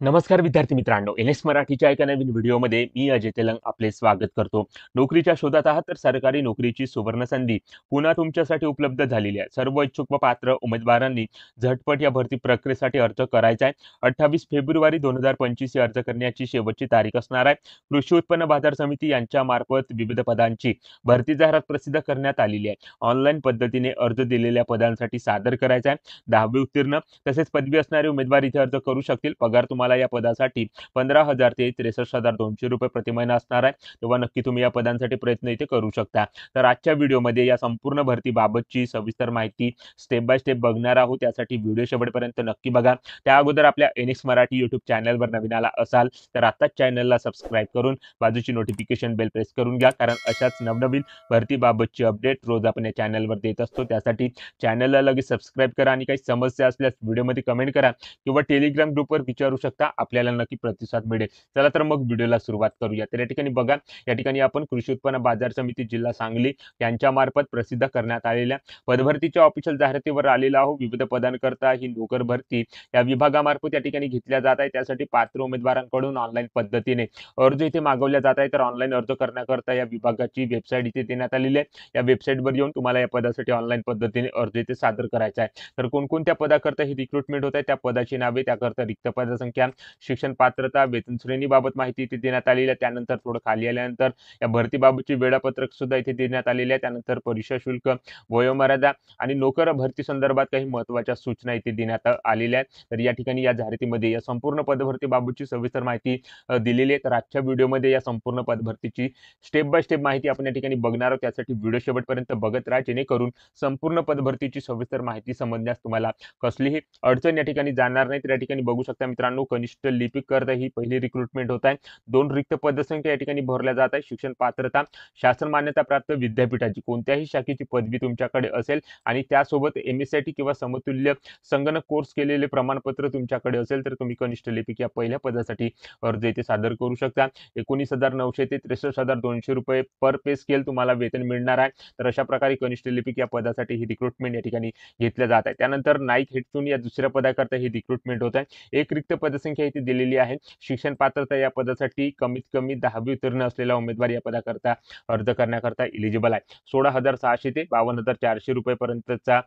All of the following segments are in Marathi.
नमस्कार विद्यार्थी मित्रांनो, एन.एस मराठीच्या एका नवीन व्हिडिओमध्ये मी अजय तेलंग आपले स्वागत करतो. नोकरीच्या शोधात आहात तर सरकारी नोकरीची सुवर्ण संधी पुन्हा तुमच्यासाठी उपलब्ध झालेली आहे. सर्व इच्छुक व पात्र उमेदवारांनी झटपट या भरती प्रक्रियेसाठी अर्ज करायचा आहे. 28 फेब्रुवारी 2025 ही अर्ज करण्याची शेवटची तारीख असणार आहे. कृषी उत्पन्न बाजार समिती यांच्या मार्फत विविध पदांची भरती जाहिरात प्रसिद्ध करण्यात आलेली आहे. ऑनलाईन पद्धतीने अर्ज दिलेल्या पदांसाठी सादर करायचा आहे. 10वी उत्तीर्ण तसेच पदवी असणारे उमेदवार इथे अर्ज करू शकतील. पगार तुम्हाला या पदासाठी 15,000 ते 63,200 रुपये प्रति महिना असणार आहे. तेव्हा नक्की तुम्ही या पदांसाठी प्रयत्न इथे करू शकता. तर आजच्या व्हिडिओमध्ये या संपूर्ण भरतीबाबतची सविस्तर माहिती स्टेप बाय स्टेप बघणार आहोत. त्यासाठी व्हिडिओ शेवटपर्यंत नक्की बघा. त्या अगोदर आपल्या एनएक्स मराठी यूट्यूब चॅनलवर नवीन आला असाल तर आताच चॅनलला सबस्क्राईब करून बाजूची नोटिफिकेशन बेल प्रेस करून घ्या, कारण अशाच नवनवीन भरतीबाबतची अपडेट रोज आपण या चॅनलवर देत असतो. त्यासाठी चॅनलला लगेच सबस्क्राईब करा आणि काही समस्या असल्यास व्हिडिओमध्ये कमेंट करा किंवा टेलिग्राम ग्रुपवर विचारू शकता. आपल्याला नक्की प्रतिसाद मिळेल. चला तर मग व्हिडिओला सुरुवात करूया. तर या ठिकाणी बघा, या ठिकाणी आपण कृषी उत्पन्न बाजार समिती जिल्हा सांगली यांच्या मार्फत प्रसिद्ध करण्यात आलेल्या पदभरतीच्या ऑफिशियल जाहिरातीवर आलेला आहोत. विविध पदांकरता ही नोकर भरती या विभागामार्फत या ठिकाणी घेतल्या जात आहे. त्यासाठी पात्र उमेदवारांकडून ऑनलाईन पद्धतीने अर्ज इथे मागवल्या जात आहे. तर ऑनलाईन अर्ज करण्याकरता या विभागाची वेबसाईट इथे देण्यात आलेली आहे. या वेबसाईटवर येऊन तुम्हाला या पदासाठी ऑनलाईन पद्धतीने अर्ज इथे सादर करायचा आहे. तर कोणकोणत्या पदाकरता ही रिक्रुटमेंट होत आहे, त्या पदाची नावे, त्याकरता रिक्त पदसंख्या, शिक्षण पात्रता, वेतन श्रेणीबाबत माहिती इथे देण्यात आलेली आहे. त्यानंतर थोडं खाली आल्यानंतर या भरतीबाबतचे वेळापत्रक सुद्धा इथे देण्यात आलेले आहे. त्यानंतर परीक्षा शुल्क, वयोमर्यादा आणि नोकर भरती संदर्भात काही महत्त्वाच्या सूचना इथे देण्यात आलेल्या आहेत. तर या ठिकाणी या जाहिरातीमध्ये या संपूर्ण पदभरतीबाबतची सविस्तर माहिती दिलेली आहे. तर आजच्या व्हिडिओमध्ये या संपूर्ण पदभरतीची स्टेप बाय स्टेप माहिती आपण या ठिकाणी बघणार आहोत. त्यासाठी व्हिडिओ शेवटपर्यंत बघत राहा, जेणेकरून संपूर्ण पदभरतीची सविस्तर माहिती समजण्यास तुम्हाला कसलीही अडचण या ठिकाणी जाणार नाही. तर या ठिकाणी बघू शकता मित्रांनो, कनिष्ठ लिपिक करता ही पहिली रिक्रुटमेंट होत आहे. 2 रिक्त पदसंख्या या ठिकाणी भरल्या जात आहे. शिक्षण पात्रता, शासन मान्यता प्राप्त विद्यापीठाची कोणत्याही शाखेची पदवी तुमच्याकडे असेल आणि त्यासोबत एमएसआयटी किंवा समतुल्य संगणक कोर्स केलेले प्रमाणपत्र तुमच्याकडे असेल तर तुम्ही कनिष्ठ लिपिक या पहिल्या पदासाठी अर्ज इथे सादर करू शकता. 19,900 ते 63,200 रुपये पर पे स्केल तुम्हाला वेतन मिळणार आहे. तर अशा प्रकारे कनिष्ठ लिपिक या पदासाठी ही रिक्रुटमेंट या ठिकाणी घेतल्या जात आहे. त्यानंतर नाईक हेडसून या दुसऱ्या पदाकरता ही रिक्रुटमेंट होत आहे. एक रिक्त पदसंख्या इथे दिलेली आहे. शिक्षण पात्रता या पदासाठी कमीत कमी 10वी उत्तीर्ण असलेला उमेदवार या पदाकरता अर्ज करण्याकरता इलिजिबल आहे. 16,600 ते 52,400 रुपये पर्यंतचा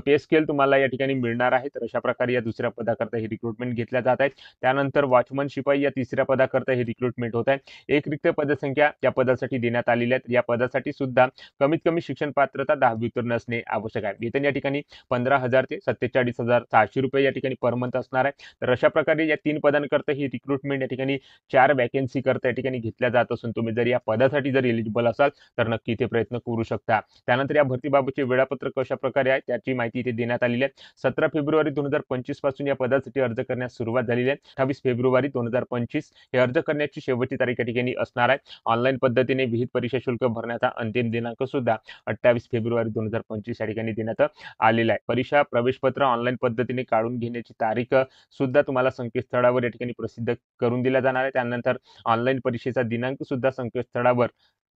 पे स्केल तुम्हाला या ठिकाणी मिळणार आहे. तर अशा प्रकारे या दुसऱ्या पदाकरता ही रिक्रुटमेंट घेतल्या जात आहेत. त्यानंतर वॉचमन शिपाई या तिसऱ्या पदाकरता ही रिक्रुटमेंट होत आहे. एक रिक्त पदसंख्या या पदासाठी देण्यात आलेली आहे. या पदासाठी सुद्धा कमीत कमी शिक्षण पात्रता 10वी उत्तीर्ण असणे आवश्यक आहे. वेतन या ठिकाणी 15,000 ते 47,600 रुपये या ठिकाणी पर मंथ असणार आहे. तर अशा प्रकारे या 3 पदांकरता ही रिक्रुटमेंट या ठिकाणी 4 वॅकन्सी करता या ठिकाणी घेतल्या जात असून तुम्ही जर या पदासाठी जर एलिजिबल असाल तर नक्की इथे प्रयत्न करू शकता. त्यानंतर या भरतीबाबतचे वेळापत्रक कशा प्रकारे आहे त्याची माहिती इथे देण्यात आलेली आहे. 17 फेब्रुवारी 2025 पासून या पदासाठी अर्ज करण्यास सुरुवात झालेली आहे. 28 फेब्रुवारी 2025 हे अर्ज करण्याची शेवटची तारीख या ठिकाणी असणार आहे. ऑनलाईन पद्धतीने विहित परीक्षा शुल्क भरण्याचा अंतिम दिनांक सुद्धा 28 फेब्रुवारी 2025 या ठिकाणी देण्यात आलेला आहे. परीक्षा प्रवेशपत्र ऑनलाईन पद्धतीने काढून घेण्याची तारीख सुद्धा तुम्हाला संकेतस्थळावर या ठिकाणी प्रसिद्ध करून दिला जाणार आहे. त्यानंतर ऑनलाईन परीक्षेचा दिनांक सुद्धा संकेतस्थळावर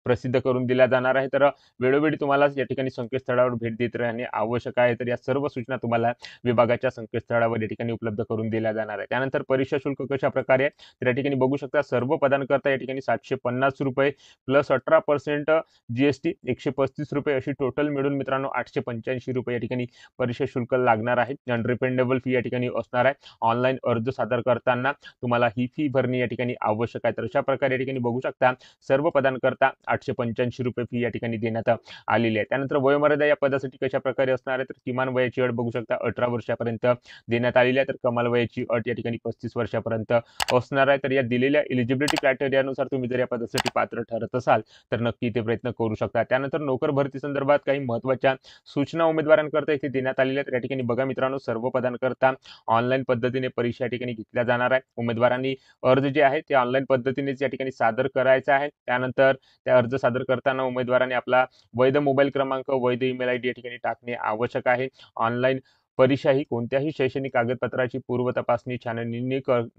प्रसिद्ध करून दिला जाणार आहे. तर वेळोवेळी तुम्हाला या ठिकाणी संकेतस्थळावर भेट देत राहणे आवश्यक आहे. तर या सर्व सूचना तुम्हाला विभागाच्या संकेतस्थळावर या ठिकाणी उपलब्ध करून दिल्या जाणार आहे. त्यानंतर परीक्षा शुल्क कशा प्रकारे आहे तर या ठिकाणी बघू शकता. सर्व पदांकरता या ठिकाणी 750 रुपये प्लस 18% जीएसटी 135 रुपये अशी टोटल मिळून मित्रांनो 885 रुपये या ठिकाणी परीक्षा शुल्क लागणार आहे. नॉन रिफंडेबल फी या ठिकाणी असणार आहे. ऑनलाईन अर्ज सादर करताना तुम्हाला ही फी भरणे या ठिकाणी आवश्यक आहे. तर अशा प्रकारे या ठिकाणी बघू शकता सर्व पदांकरता 885 रुपये फी या ठिकाणी देण्यात आलेली आहे. त्यानंतर वयोमर्यादा या पदासाठी कशा प्रकारे असणार आहे तर किमान वयाची अट बघू शकता 18 वर्षापर्यंत देण्यात आलेली आहे. तर कमाल वयाची अट या ठिकाणी 35 वर्षापर्यंत असणार आहे. तर या दिलेल्या एलिजिबिलिटी क्रायटेरियानुसार तुम्ही जर या पदासाठी पात्र ठरत असाल तर नक्की इथे प्रयत्न करू शकता. त्यानंतर नोकर भरती संदर्भात काही महत्त्वाच्या सूचना उमेदवारांकरता इथे देण्यात आलेल्या आहेत. या ठिकाणी बघा मित्रांनो, सर्व पदांकरता ऑनलाईन पद्धतीने परीक्षा या ठिकाणी घेतल्या जाणार आहे. उमेदवारांनी अर्ज जे आहे ते ऑनलाईन पद्धतीनेच या ठिकाणी सादर करायचा आहे. त्यानंतर त्या अर्ज सादर करताना उमेदवारांनी आपला वैध मोबाईल क्रमांक, वैध ईमेल आयडी या ठिकाणी टाकणे आवश्यक आहे. ऑनलाईन परीक्षा ही कोणत्याही शैक्षणिक कागदपत्राची पूर्व तपासणी छाननी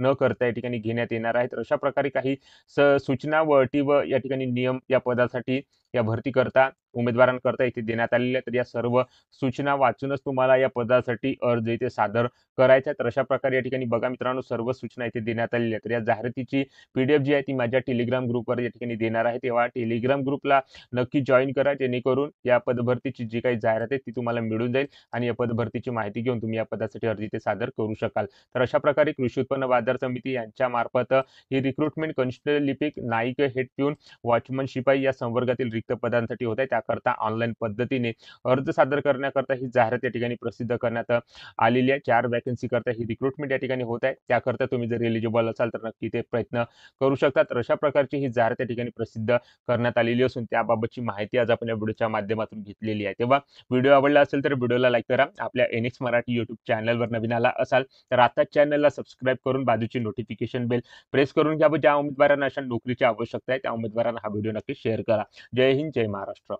न करता या ठिकाणी घेण्यात येणार आहे. तर अशा प्रकारे काही सूचना व अटी व या ठिकाणी नियम या पदासाठी या भरतीकरता उमेदवारांकरता इथे देण्यात आलेल्या आहेत. तर या सर्व सूचना वाचूनच तुम्हाला या पदासाठी अर्ज इथे सादर करायचा आहे. तर अशा प्रकारे या ठिकाणी बघा मित्रांनो, सर्व सूचना इथे देण्यात आलेल्या आहेत. तर या जाहिरातीची पी-डी-एफ जी आहे ती माझ्या टेलिग्राम ग्रुपवर या ठिकाणी देणार आहे. तेव्हा टेलिग्राम ग्रुपला नक्की जॉइन करा, जेणेकरून या पदभरतीची जी काही जाहिरात आहे ती तुम्हाला मिळून जाईल आणि या पदभरतीची माहिती घेऊन तुम्ही या पदासाठी अर्ज इथे सादर करू शकाल. तर अशा प्रकारे कृषी उत्पन्न बाजार समिती यांच्या मार्फत ही रिक्रुटमेंट कनिष्ठ लिपिक, नाईक, हेड प्यून, वॉचमन, शिपाई या संवर्गातील रिक्त पदांसाठी होत आहे. त्याकरता ऑनलाईन पद्धतीने अर्ज सादर करण्याकरता ही जाहिरात या ठिकाणी प्रसिद्ध करण्यात आलेली आहे. 4 वॅकन्सी करता ही रिक्रुटमेंट या ठिकाणी होत आहे. त्याकरता तुम्ही जर एलिजिबल असाल तर नक्की ते प्रयत्न करू शकता. तर अशा प्रकारची ही जाहिरात या ठिकाणी प्रसिद्ध करण्यात आलेली असून त्याबाबतची माहिती आज आपण या व्हिडिओच्या माध्यमातून घेतलेली आहे. तेव्हा व्हिडिओ आवडला असेल तर व्हिडिओला लाईक करा. आपल्या एनएक्स मराठी यूट्यूब चॅनलवर नवीन आला असाल तर आताच चॅनलला सबस्क्राईब करून बाजूची नोटिफिकेशन बेल प्रेस करून घ्या व ज्या उमेदवारांना अशा नोकरीची आवश्यकता आहे त्या उमेदवारांना हा व्हिडिओ नक्की शेअर करा. जय हिंद, जय महाराष्ट्र.